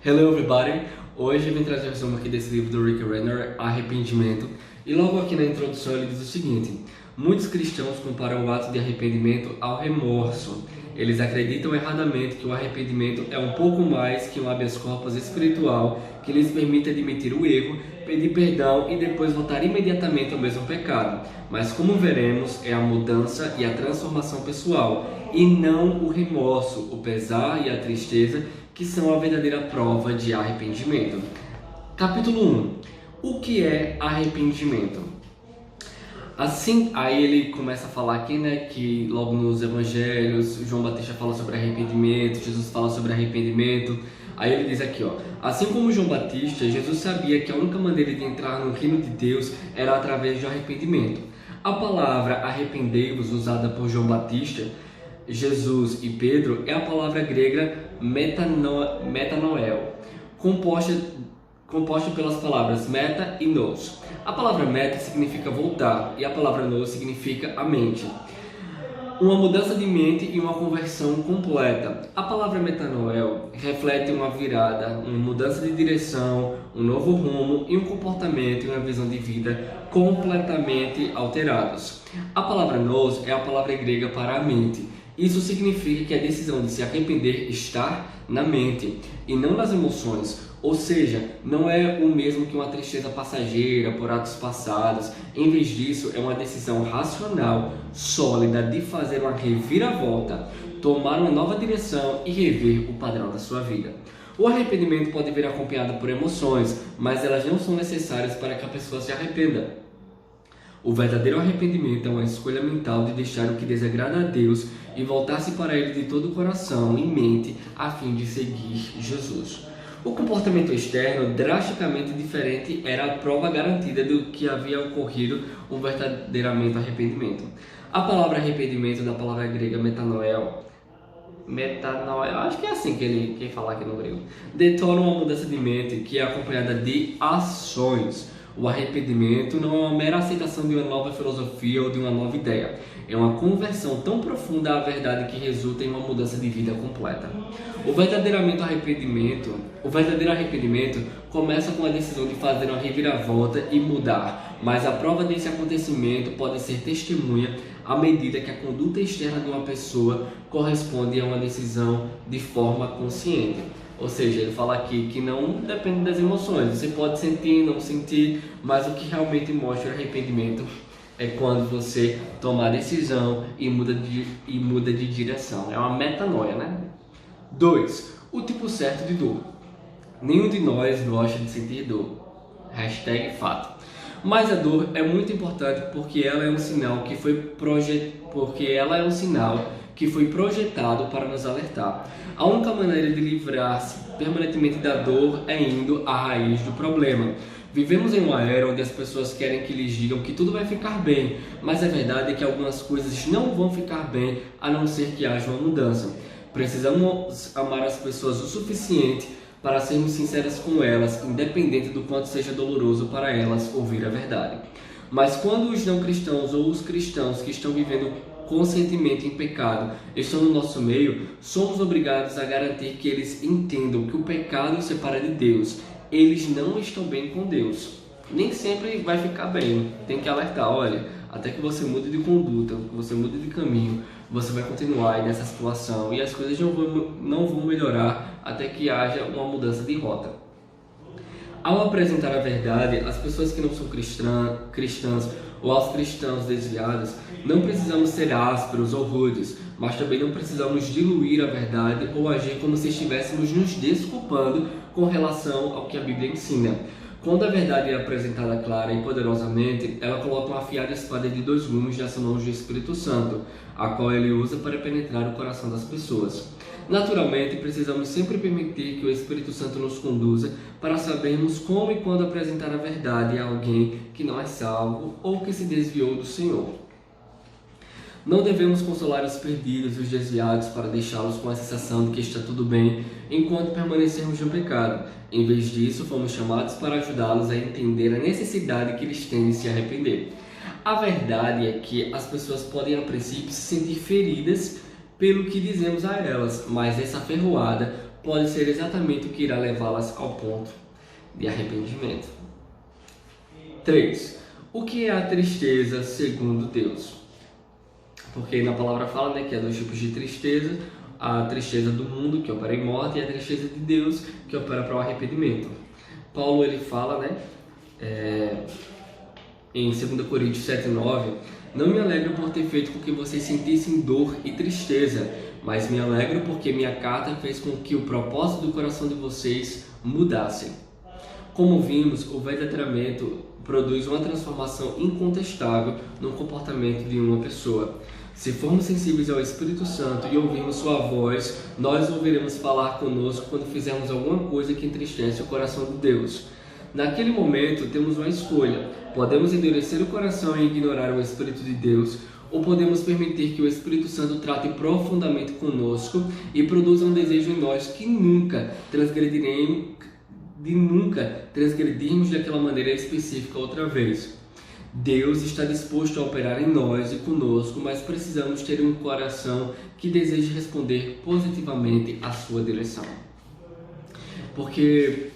Hello everybody! Hoje eu vim trazer um resumo aqui desse livro do Rick Renner, Arrependimento. E logo aqui na introdução ele diz o seguinte: muitos cristãos comparam o ato de arrependimento ao remorso. Eles acreditam erradamente que o arrependimento é um pouco mais que um habeas corpus espiritual que lhes permite admitir o erro, pedir perdão e depois voltar imediatamente ao mesmo pecado. Mas como veremos, é a mudança e a transformação pessoal, e não o remorso, o pesar e a tristeza que são a verdadeira prova de arrependimento. Capítulo 1. O que é arrependimento? Assim, aí ele começa a falar aqui, que logo nos evangelhos, João Batista fala sobre arrependimento, Jesus fala sobre arrependimento. Aí ele diz aqui, assim como João Batista, Jesus sabia que a única maneira de entrar no reino de Deus era através do arrependimento. A palavra arrependei-vos, usada por João Batista, Jesus e Pedro, é a palavra grega metanoel, composta pelas palavras meta e nous. A palavra meta significa voltar e a palavra nous significa a mente. Uma mudança de mente e uma conversão completa. A palavra metanoel reflete uma virada, uma mudança de direção, um novo rumo e um comportamento e uma visão de vida completamente alterados. A palavra nous é a palavra grega para a mente. Isso significa que a decisão de se arrepender está na mente e não nas emoções. Ou seja, não é o mesmo que uma tristeza passageira por atos passados. Em vez disso, é uma decisão racional, sólida, de fazer uma reviravolta, tomar uma nova direção e rever o padrão da sua vida. O arrependimento pode vir acompanhado por emoções, mas elas não são necessárias para que a pessoa se arrependa. O verdadeiro arrependimento é uma escolha mental de deixar o que desagrada a Deus e voltar-se para Ele de todo o coração e mente a fim de seguir Jesus. O comportamento externo, drasticamente diferente, era a prova garantida do que havia ocorrido um verdadeiramente arrependimento. A palavra arrependimento, da palavra grega metanoel, acho que é assim que ele fala aqui no grego, detona uma mudança de mente que é acompanhada de ações. O arrependimento não é uma mera aceitação de uma nova filosofia ou de uma nova ideia. É uma conversão tão profunda à verdade que resulta em uma mudança de vida completa. O verdadeiro arrependimento começa com a decisão de fazer uma reviravolta e mudar, mas a prova desse acontecimento pode ser testemunha à medida que a conduta externa de uma pessoa corresponde a uma decisão de forma consciente. Ou seja, ele fala aqui que não depende das emoções. Você pode sentir, não sentir, mas o que realmente mostra o arrependimento é quando você toma a decisão e muda de direção. É uma metanoia, né? 2. O tipo certo de dor. Nenhum de nós gosta de sentir dor. #fato. Mas a dor é muito importante porque ela é um sinal que foi projetado para nos alertar. A única maneira de livrar-se permanentemente da dor é indo à raiz do problema. Vivemos em uma era onde as pessoas querem que lhes digam que tudo vai ficar bem, mas a verdade é que algumas coisas não vão ficar bem a não ser que haja uma mudança. Precisamos amar as pessoas o suficiente para sermos sinceros com elas, independente do quanto seja doloroso para elas ouvir a verdade. Mas quando os não cristãos ou os cristãos que estão vivendo conscientemente em pecado estão no nosso meio, somos obrigados a garantir que eles entendam que o pecado os separa de Deus. Eles não estão bem com Deus. Nem sempre vai ficar bem. Tem que alertar, olha, até que você mude de conduta, que você mude de caminho, você vai continuar aí nessa situação e as coisas não vão melhorar até que haja uma mudança de rota. Ao apresentar a verdade às pessoas que não são cristãs ou aos cristãos desviados, não precisamos ser ásperos ou rudes, mas também não precisamos diluir a verdade ou agir como se estivéssemos nos desculpando com relação ao que a Bíblia ensina. Quando a verdade é apresentada clara e poderosamente, ela coloca uma afiada espada de 2 gumes nas mãos do Espírito Santo, a qual ele usa para penetrar o coração das pessoas. Naturalmente, precisamos sempre permitir que o Espírito Santo nos conduza para sabermos como e quando apresentar a verdade a alguém que não é salvo ou que se desviou do Senhor. Não devemos consolar os perdidos e os desviados para deixá-los com a sensação de que está tudo bem enquanto permanecermos no pecado. Em vez disso, fomos chamados para ajudá-los a entender a necessidade que eles têm de se arrepender. A verdade é que as pessoas podem, a princípio, se sentir feridas pelo que dizemos a elas, mas essa ferroada pode ser exatamente o que irá levá-las ao ponto de arrependimento. 3. O que é a tristeza segundo Deus? Porque na palavra fala, né, que há dois tipos de tristeza: a tristeza do mundo, que opera em morte, e a tristeza de Deus, que opera para o arrependimento. Paulo ele fala, né, em 2 Coríntios 7:9, não me alegro por ter feito com que vocês sentissem dor e tristeza, mas me alegro porque minha carta fez com que o propósito do coração de vocês mudasse. Como vimos, o velho tratamento produz uma transformação incontestável no comportamento de uma pessoa. Se formos sensíveis ao Espírito Santo e ouvirmos sua voz, nós ouviremos falar conosco quando fizermos alguma coisa que entristece o coração de Deus. Naquele momento, temos uma escolha. Podemos endurecer o coração e ignorar o Espírito de Deus, ou podemos permitir que o Espírito Santo trate profundamente conosco e produza um desejo em nós que nunca transgredirmos daquela maneira específica outra vez. Deus está disposto a operar em nós e conosco, mas precisamos ter um coração que deseje responder positivamente à sua direção. Porque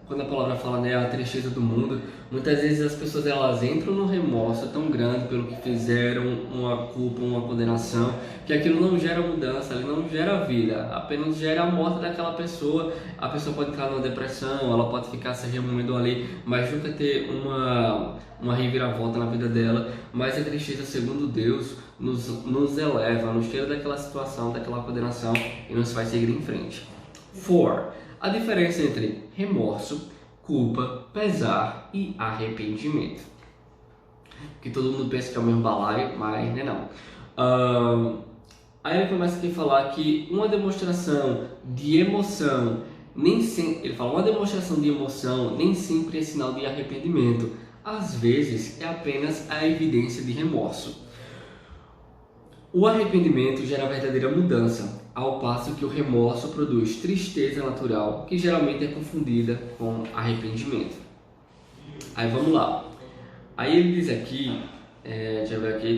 quando a palavra fala, né, a tristeza do mundo, muitas vezes as pessoas elas entram num remorso tão grande pelo que fizeram, uma culpa, uma condenação, que aquilo não gera mudança, ele não gera vida, apenas gera a morte daquela pessoa. A pessoa pode entrar numa depressão, ela pode ficar se remoendo ali, mas nunca ter uma reviravolta na vida dela. Mas a tristeza, segundo Deus, nos eleva, nos tira daquela situação, daquela condenação e nos faz seguir em frente. 4. A diferença entre remorso, culpa, pesar e arrependimento. Que todo mundo pensa que é o mesmo balaio, mas não. Aí ele começa aqui a falar que uma demonstração de emoção nem sempre é sinal de arrependimento. Às vezes é apenas a evidência de remorso. O arrependimento gera verdadeira mudança, ao passo que o remorso produz tristeza natural, que geralmente é confundida com arrependimento. Aí vamos lá. Aí ele diz aqui, deixa eu ver aqui,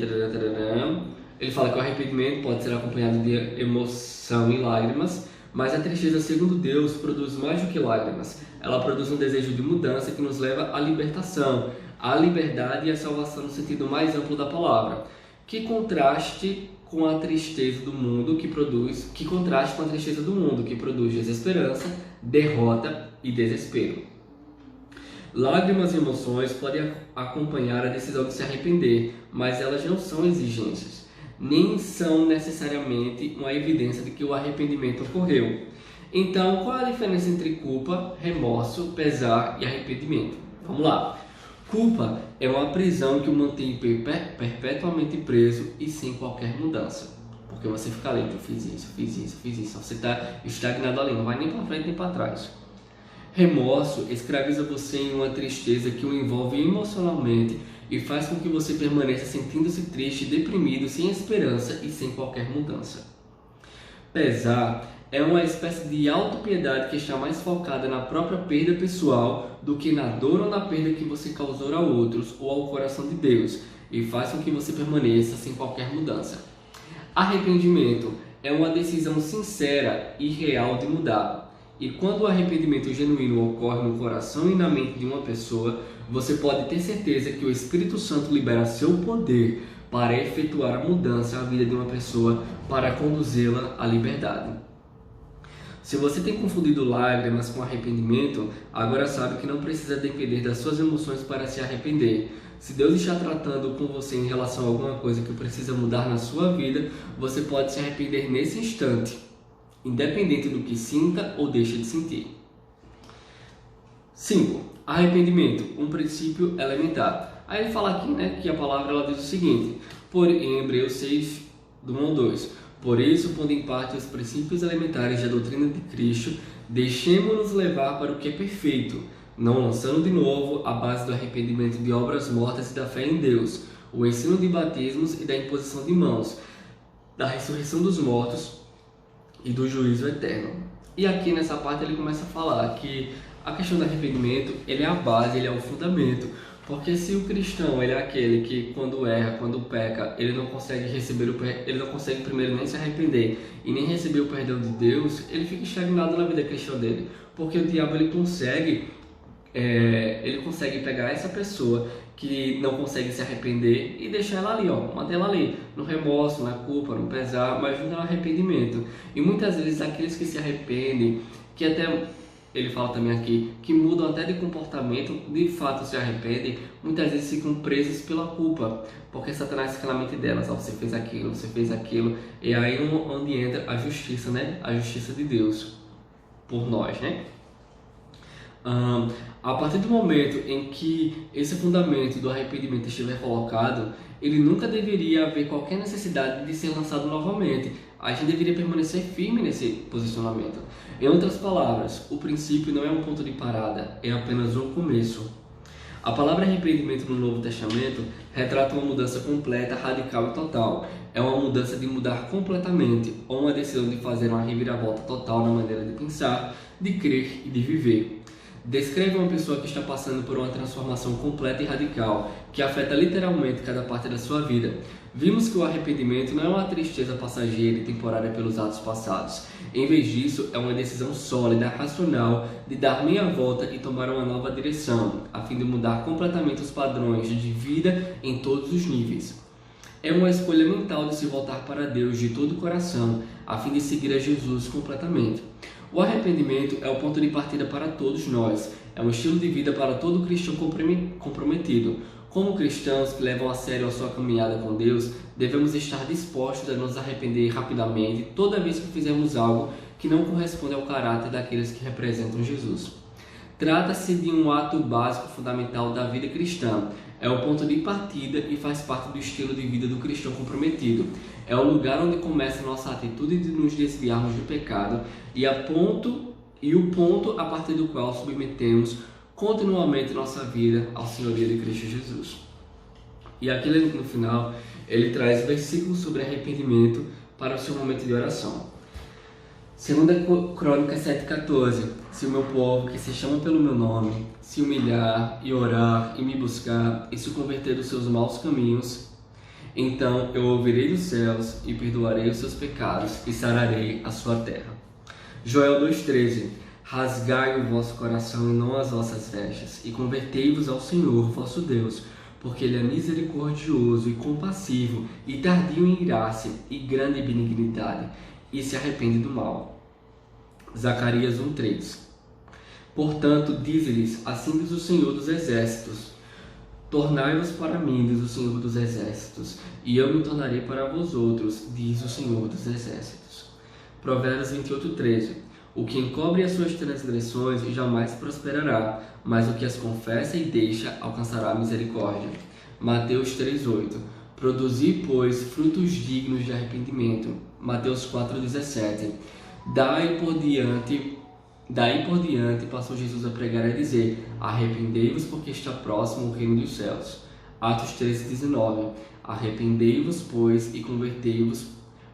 ele fala que o arrependimento pode ser acompanhado de emoção e lágrimas, mas a tristeza, segundo Deus, produz mais do que lágrimas. Ela produz um desejo de mudança que nos leva à libertação, à liberdade e à salvação no sentido mais amplo da palavra. Que contraste com a tristeza do mundo que produz desesperança, derrota e desespero. Lágrimas e emoções podem acompanhar a decisão de se arrepender, mas elas não são exigências, nem são necessariamente uma evidência de que o arrependimento ocorreu. Então, qual é a diferença entre culpa, remorso, pesar e arrependimento? Vamos lá. Culpa é uma prisão que o mantém perpetuamente preso e sem qualquer mudança. Porque você fica ali, eu fiz isso. Você está estagnado ali, não vai nem para frente nem para trás. Remorso escraviza você em uma tristeza que o envolve emocionalmente e faz com que você permaneça sentindo-se triste, deprimido, sem esperança e sem qualquer mudança. Pesar é uma espécie de autopiedade que está mais focada na própria perda pessoal do que na dor ou na perda que você causou a outros ou ao coração de Deus, e faz com que você permaneça sem qualquer mudança. Arrependimento é uma decisão sincera e real de mudar. E quando o arrependimento genuíno ocorre no coração e na mente de uma pessoa, você pode ter certeza que o Espírito Santo libera seu poder para efetuar a mudança na vida de uma pessoa, para conduzi-la à liberdade. Se você tem confundido lágrimas com arrependimento, agora sabe que não precisa depender das suas emoções para se arrepender. Se Deus está tratando com você em relação a alguma coisa que precisa mudar na sua vida, você pode se arrepender nesse instante, independente do que sinta ou deixe de sentir. 5. Arrependimento, um princípio elementar. Aí ele fala aqui, né, que a palavra ela diz o seguinte, em Hebreus 6, do 1 ao 2. Por isso, pondo em parte os princípios elementares da doutrina de Cristo, deixemo-nos levar para o que é perfeito, não lançando de novo a base do arrependimento de obras mortas e da fé em Deus, o ensino de batismos e da imposição de mãos, da ressurreição dos mortos e do juízo eterno. E aqui nessa parte ele começa a falar que a questão do arrependimento, ele é a base, ele é o fundamento, Porque se o cristão ele é aquele que quando erra, quando peca, ele não consegue ele não consegue primeiro nem se arrepender e nem receber o perdão de Deus, ele fica estagnado na vida cristã dele. Porque o diabo ele consegue pegar essa pessoa que não consegue se arrepender e deixar ela ali, manter ela ali, no remorso, na culpa, no pesar, mas no arrependimento. E muitas vezes aqueles que se arrependem, que até ele fala também aqui, que mudam até de comportamento, de fato se arrependem, muitas vezes ficam presos pela culpa, porque Satanás fica na mente delas, você fez aquilo, e aí onde entra a justiça, né? A justiça de Deus por nós, né? A partir do momento em que esse fundamento do arrependimento estiver colocado, ele nunca deveria haver qualquer necessidade de ser lançado novamente. A gente deveria permanecer firme nesse posicionamento. Em outras palavras, o princípio não é um ponto de parada, é apenas um começo. A palavra arrependimento no Novo Testamento retrata uma mudança completa, radical e total. É uma mudança de mudar completamente, ou uma decisão de fazer uma reviravolta total na maneira de pensar, de crer e de viver. Descreve uma pessoa que está passando por uma transformação completa e radical, que afeta literalmente cada parte da sua vida. Vimos que o arrependimento não é uma tristeza passageira e temporária pelos atos passados. Em vez disso, é uma decisão sólida, racional, de dar meia volta e tomar uma nova direção, a fim de mudar completamente os padrões de vida em todos os níveis. É uma escolha mental de se voltar para Deus de todo o coração, a fim de seguir a Jesus completamente. O arrependimento é o ponto de partida para todos nós, é um estilo de vida para todo cristão comprometido. Como cristãos que levam a sério a sua caminhada com Deus, devemos estar dispostos a nos arrepender rapidamente toda vez que fizermos algo que não corresponde ao caráter daqueles que representam Jesus. Trata-se de um ato básico fundamental da vida cristã. É o ponto de partida e faz parte do estilo de vida do cristão comprometido. É o lugar onde começa a nossa atitude de nos desviarmos do pecado e o ponto a partir do qual submetemos continuamente nossa vida ao senhorio de Cristo Jesus. E aqui no final, ele traz versículos sobre arrependimento para o seu momento de oração. 2 Crônicas 7,14. Se o meu povo, que se chama pelo meu nome, se humilhar e orar e me buscar e se converter dos seus maus caminhos, então eu ouvirei dos céus e perdoarei os seus pecados e sararei a sua terra. Joel 2,13. Rasgai o vosso coração e não as vossas vestes, e convertei-vos ao Senhor vosso Deus, porque Ele é misericordioso e compassivo, e tardio em irar-se, e grande em benignidade, e se arrepende do mal. Zacarias 1,3. Portanto, dize-lhes, assim diz o Senhor dos Exércitos, tornai-vos para mim, diz o Senhor dos Exércitos, e eu me tornarei para vós outros, diz o Senhor dos Exércitos. Provérbios 28,13. O que encobre as suas transgressões jamais prosperará, mas o que as confessa e deixa alcançará a misericórdia. Mateus 3,8. Produzi, pois, frutos dignos de arrependimento. Mateus 4,17. Daí por diante passou Jesus a pregar e a dizer, arrependei-vos porque está próximo o reino dos céus. Atos 13,19. Arrependei-vos, pois, e convertei-vos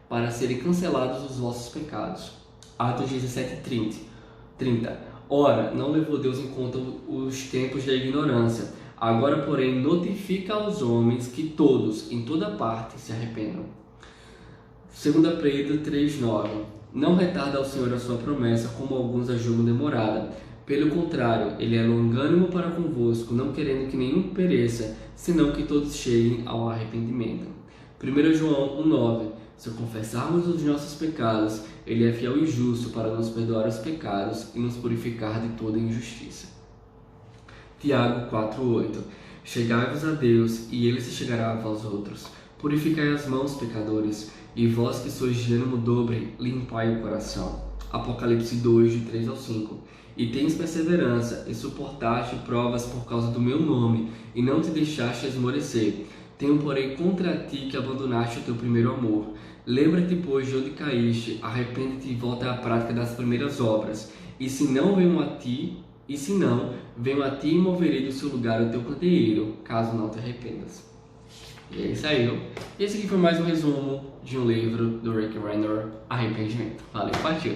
para serem cancelados os vossos pecados. Atos 17:30. Ora, não levou Deus em conta os tempos da ignorância. Agora, porém, notifica aos homens que todos, em toda parte, se arrependam. 2 Pedro 3,9. Não retarda ao Senhor a sua promessa, como alguns a julgam demorada. Pelo contrário, Ele é longânimo para convosco, não querendo que nenhum pereça, senão que todos cheguem ao arrependimento. 1 João 1,9. Se confessarmos os nossos pecados, Ele é fiel e justo para nos perdoar os pecados e nos purificar de toda injustiça. Tiago 4,8. Chegai-vos a Deus, e Ele se chegará a vós outros. Purificai as mãos, pecadores, e vós que sois de ânimo dobre, limpai o coração. Apocalipse 2, de 3 ao 5. E tens perseverança, e suportaste provas por causa do meu nome, e não te deixaste esmorecer. Tenho, porém, contra ti que abandonaste o teu primeiro amor. Lembra-te, pois, de onde caíste, arrepende-te e volta à prática das primeiras obras. E se não, venho a ti e moverei do seu lugar o teu candeeiro, caso não te arrependas. E é isso aí. Esse aqui foi mais um resumo de um livro do Rick Renner, Arrependimento. Valeu, partiu!